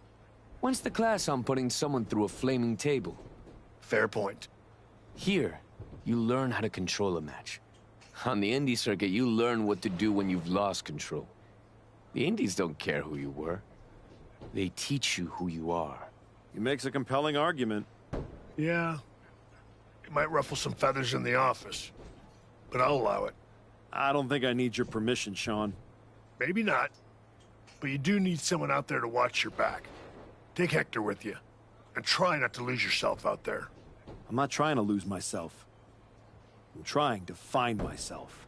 When's the class on putting someone through a flaming table? Fair point. Here, you learn how to control a match. On the indie circuit, you learn what to do when you've lost control. The indies don't care who you were. They teach you who you are. He makes a compelling argument. Yeah. It might ruffle some feathers in the office, but I'll allow it. I don't think I need your permission, Sean. Maybe not, but you do need someone out there to watch your back. Take Hector with you, and try not to lose yourself out there. I'm not trying to lose myself. I'm trying to find myself.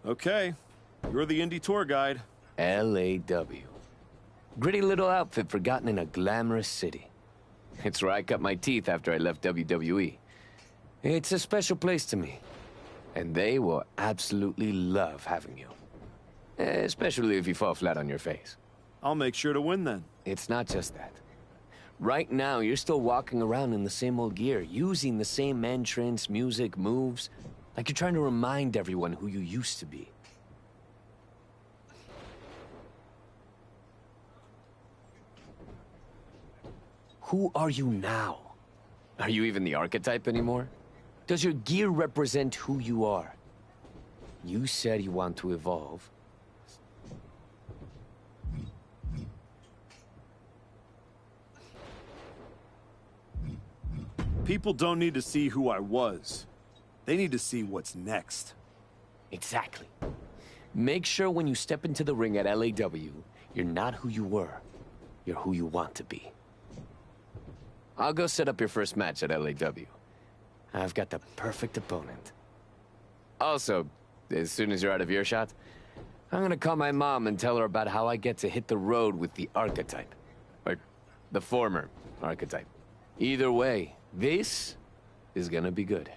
Okay, you're the indie tour guide. LAW. Gritty little outfit forgotten in a glamorous city. It's where I cut my teeth after I left WWE. It's a special place to me. And they will absolutely love having you. Especially if you fall flat on your face. I'll make sure to win then. It's not just that. Right now, you're still walking around in the same old gear, using the same entrance, music, moves, like you're trying to remind everyone who you used to be. Who are you now? Are you even the archetype anymore? Does your gear represent who you are? You said you want to evolve. People don't need to see who I was. They need to see what's next. Exactly. Make sure when you step into the ring at LAW, you're not who you were. You're who you want to be. I'll go set up your first match at LAW. I've got the perfect opponent. Also, as soon as you're out of earshot, I'm gonna call my mom and tell her about how I get to hit the road with the archetype. Or the former archetype. Either way, this is gonna be good.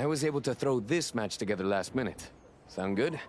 I was able to throw this match together last minute. Sound good?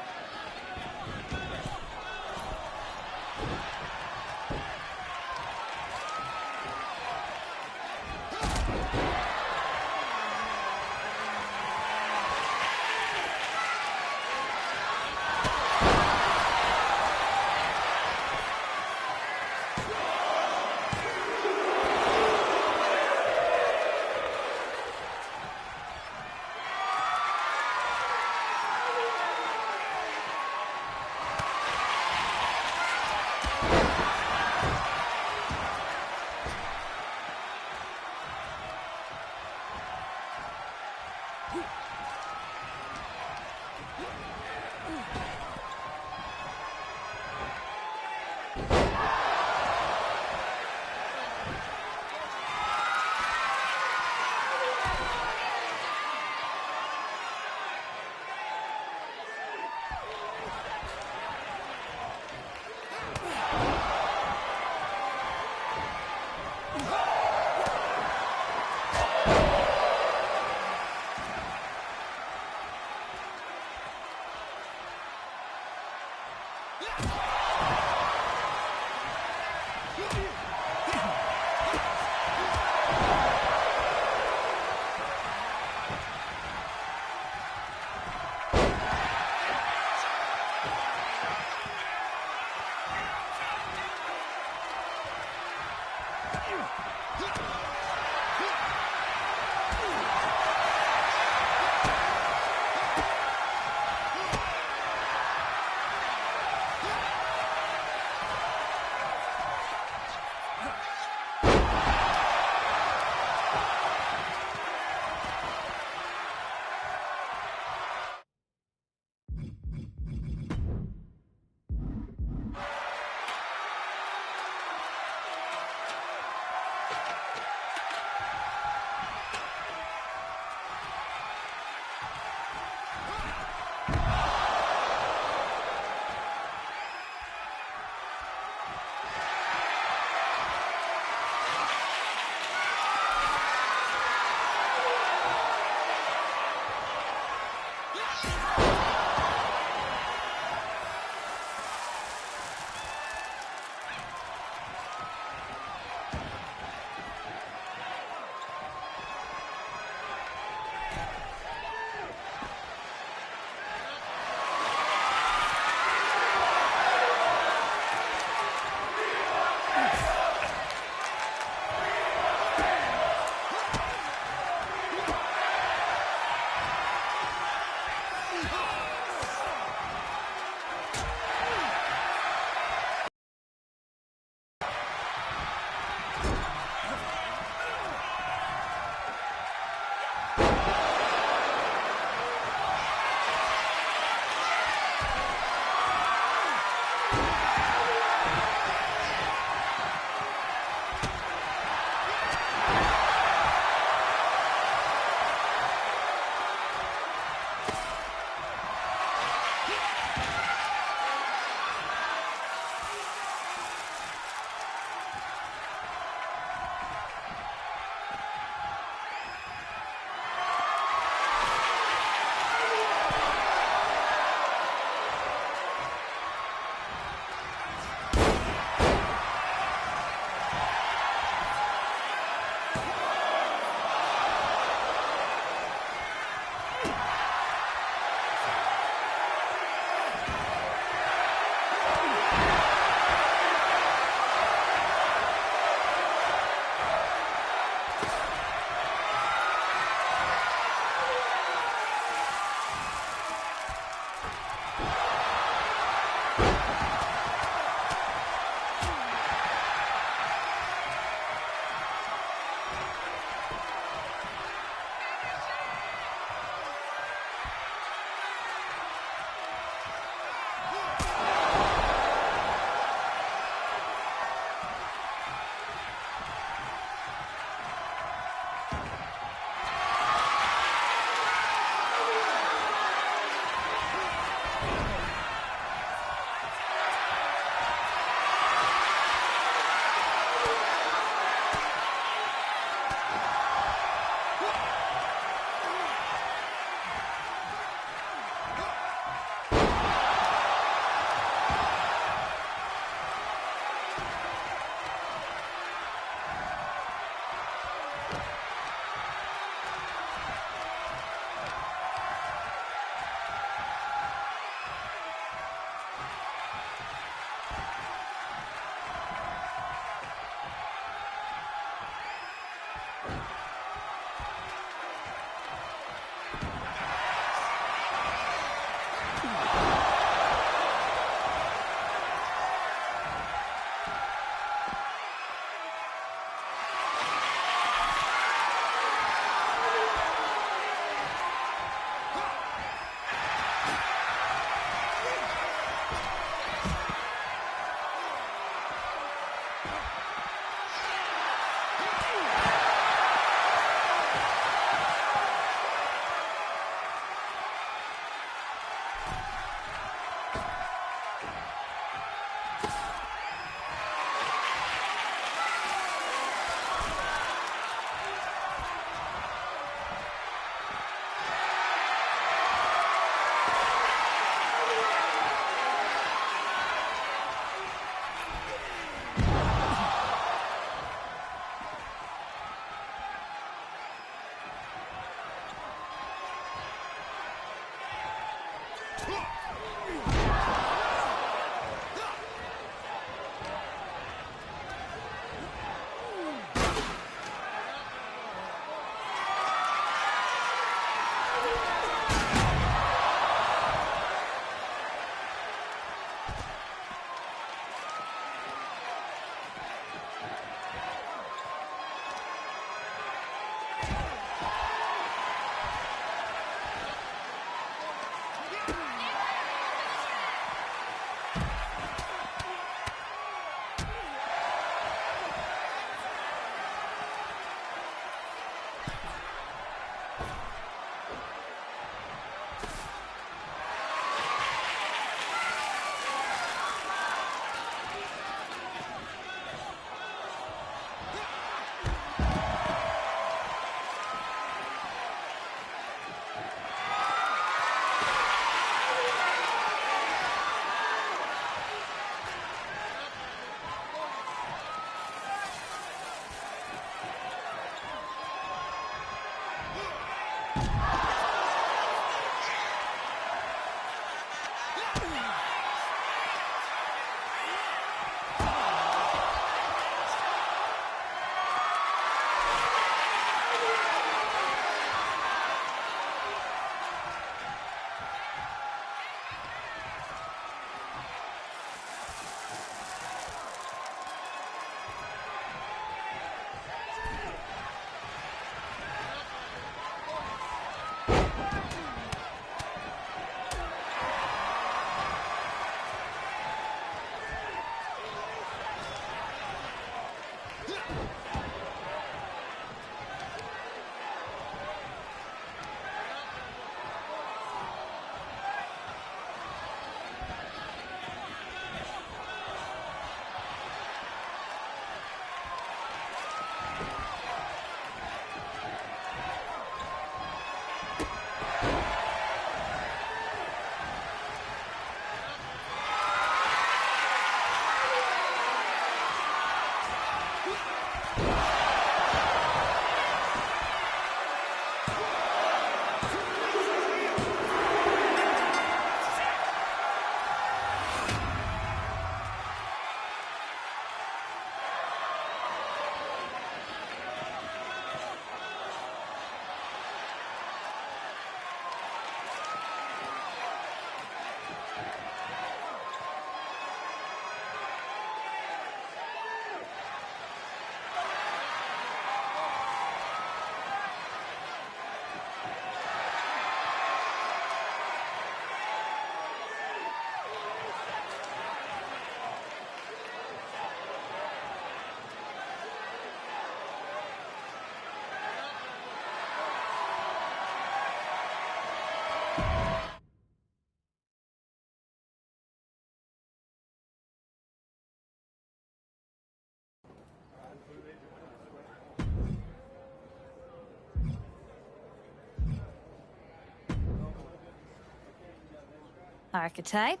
Archetype?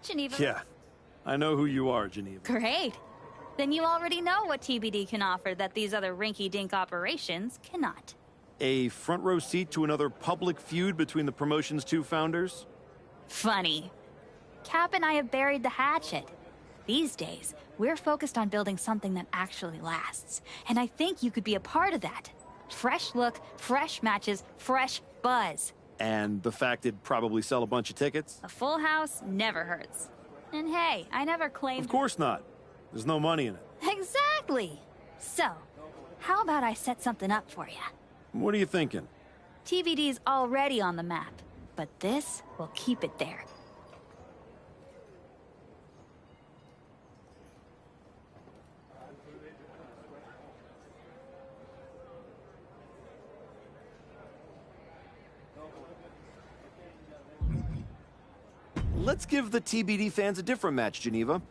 Geneva? Yeah, I know who you are, Geneva. Great. Then you already know what TBD can offer that these other rinky-dink operations cannot. A front row seat to another public feud between the promotion's two founders? Funny. Cap and I have buried the hatchet. These days, we're focused on building something that actually lasts. And I think you could be a part of that. Fresh look, fresh matches, fresh buzz. And the fact it'd probably sell a bunch of tickets? A full house never hurts. And hey, I never claimed... Of course not. There's no money in it. Exactly! So, how about I set something up for you? What are you thinking? TBD's already on the map, but this will keep it there. Let's give the TBD fans a different match, Geneva.